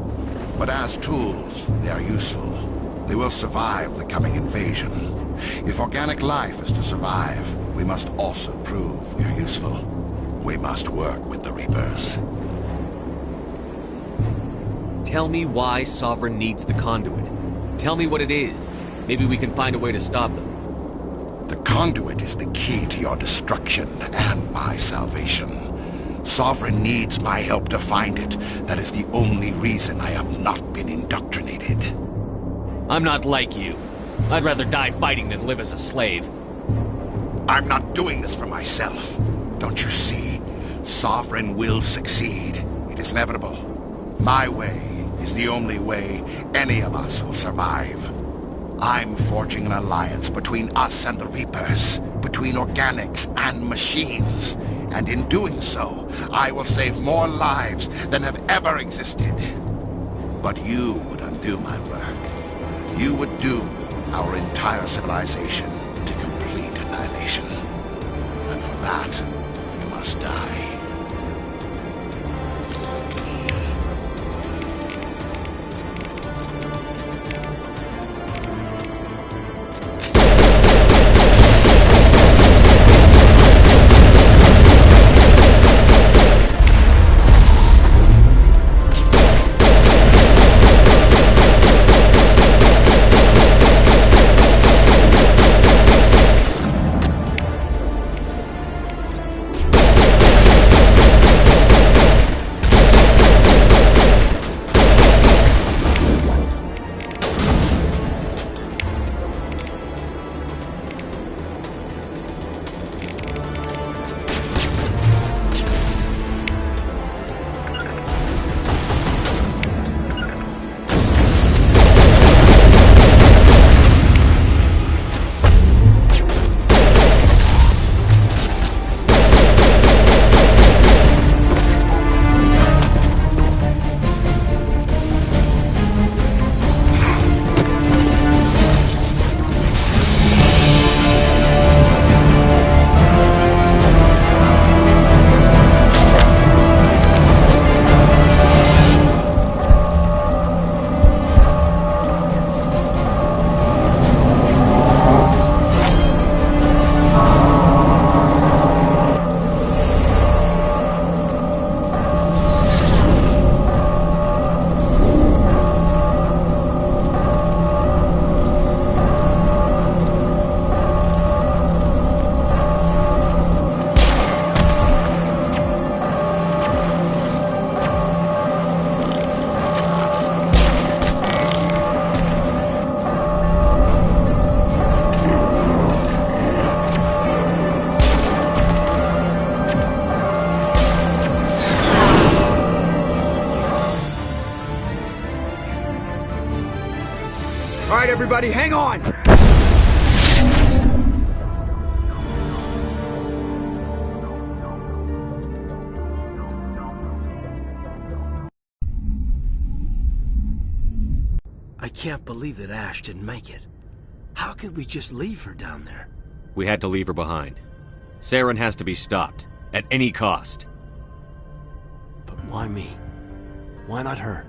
But as tools, they are useful. They will survive the coming invasion. If organic life is to survive, we must also prove we are useful. We must work with the Reapers. Tell me why Sovereign needs the conduit. Tell me what it is. Maybe we can find a way to stop them. The conduit is the key to your destruction and my salvation. Sovereign needs my help to find it. That is the only reason I have not been indoctrinated. I'm not like you. I'd rather die fighting than live as a slave. I'm not doing this for myself. Don't you see? Sovereign will succeed. It is inevitable. My way is the only way any of us will survive. I'm forging an alliance between us and the Reapers, between organics and machines. And in doing so, I will save more lives than have ever existed. But you would undo my work. You would doom our entire civilization to complete annihilation. And for that, you must die. Alright, everybody, hang on! I can't believe that Ash didn't make it. How could we just leave her down there? We had to leave her behind. Saren has to be stopped, at any cost. But why me? Why not her?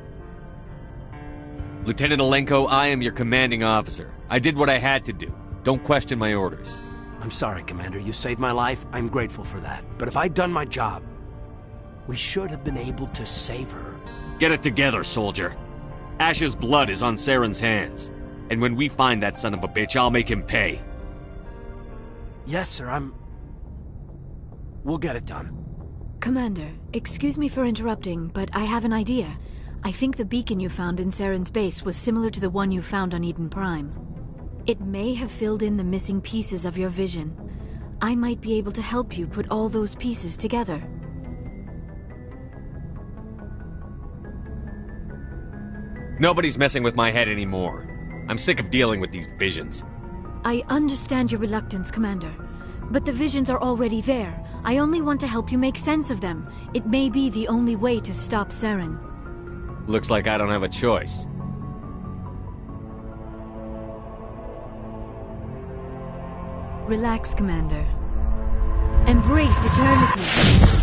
Lieutenant Alenko, I am your commanding officer. I did what I had to do. Don't question my orders. I'm sorry, Commander. You saved my life. I'm grateful for that. But if I'd done my job, we should have been able to save her. Get it together, soldier. Ash's blood is on Saren's hands. And when we find that son of a bitch, I'll make him pay. Yes, sir, We'll get it done. Commander, excuse me for interrupting, but I have an idea. I think the beacon you found in Saren's base was similar to the one you found on Eden Prime. It may have filled in the missing pieces of your vision. I might be able to help you put all those pieces together. Nobody's messing with my head anymore. I'm sick of dealing with these visions. I understand your reluctance, Commander. But the visions are already there. I only want to help you make sense of them. It may be the only way to stop Saren. Looks like I don't have a choice. Relax, Commander. Embrace eternity.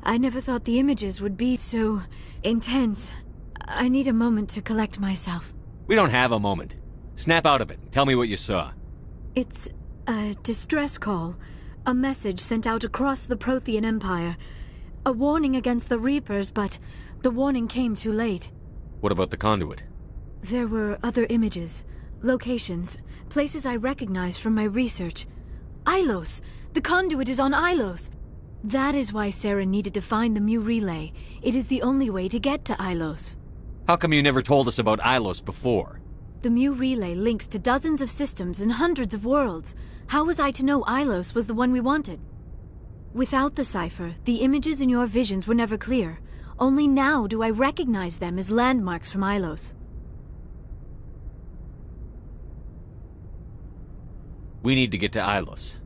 I never thought the images would be so intense. I need a moment to collect myself. We don't have a moment. Snap out of it. Tell me what you saw. It's a distress call. A message sent out across the Prothean Empire. A warning against the Reapers, but the warning came too late. What about the conduit? There were other images, locations, places I recognized from my research. Ilos! The conduit is on Ilos! That is why Saren needed to find the Mu Relay. It is the only way to get to Ilos. How come you never told us about Ilos before? The Mu Relay links to dozens of systems and hundreds of worlds. How was I to know Ilos was the one we wanted? Without the cipher, the images in your visions were never clear. Only now do I recognize them as landmarks from Ilos. We need to get to Ilos.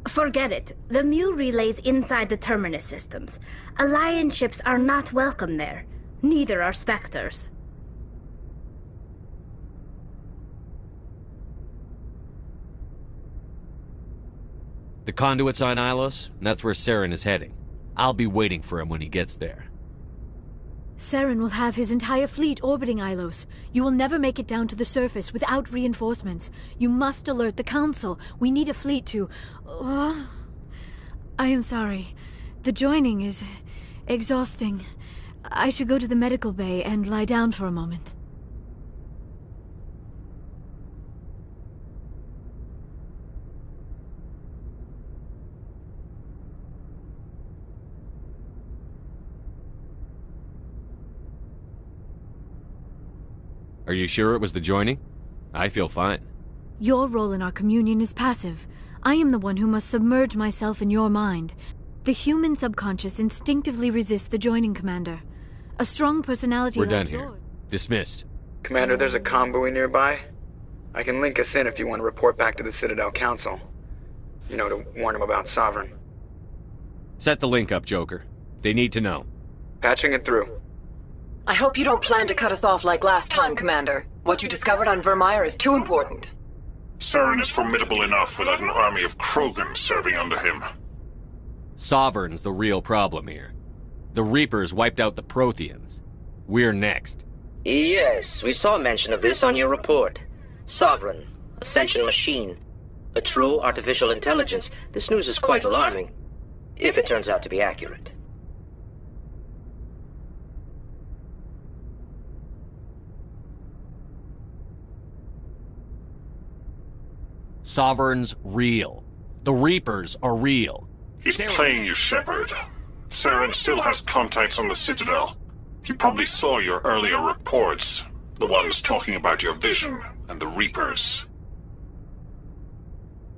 Forget it. The Mu Relay's inside the Terminus systems. Alliance ships are not welcome there. Neither are Spectres. The conduit's on Ilos, and that's where Saren is heading. I'll be waiting for him when he gets there. Saren will have his entire fleet orbiting Ilos. You will never make it down to the surface without reinforcements. You must alert the Council. We need a fleet to... I am sorry. The joining is exhausting. I should go to the medical bay and lie down for a moment. Are you sure it was the joining? I feel fine. Your role in our communion is passive. I am the one who must submerge myself in your mind. The human subconscious instinctively resists the joining, Commander. A strong personality We're like done here. yours... Dismissed. Commander, there's a convoy nearby. I can link us in if you want to report back to the Citadel Council. You know, to warn them about Sovereign. Set the link up, Joker. They need to know. Patching it through. I hope you don't plan to cut us off like last time, Commander. What you discovered on Virmire is too important. Saren is formidable enough without an army of Krogan serving under him. Sovereign's the real problem here. The Reapers wiped out the Protheans. We're next. Yes, we saw mention of this on your report. Sovereign, Ascension machine, a true artificial intelligence. This news is quite alarming, if it turns out to be accurate. Sovereign's real. The Reapers are real. He's playing you, Shepard. Saren still has contacts on the Citadel. He probably saw your earlier reports. The ones talking about your vision and the Reapers.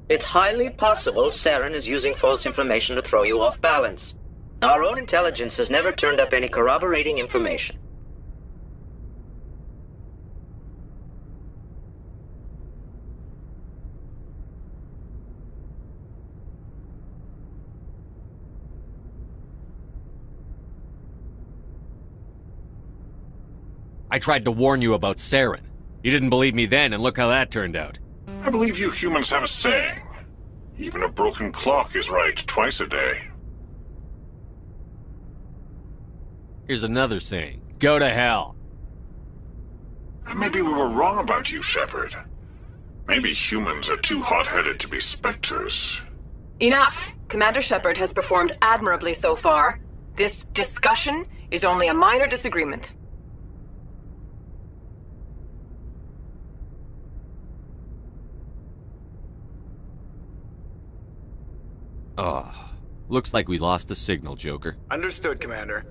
It's highly possible Saren is using false information to throw you off balance. Our own intelligence has never turned up any corroborating information. I tried to warn you about Saren. You didn't believe me then, and look how that turned out. I believe you humans have a saying. Even a broken clock is right twice a day. Here's another saying. Go to hell. Maybe we were wrong about you, Shepard. Maybe humans are too hot-headed to be specters. Enough! Commander Shepard has performed admirably so far. This discussion is only a minor disagreement. Oh, looks like we lost the signal, Joker. Understood, Commander.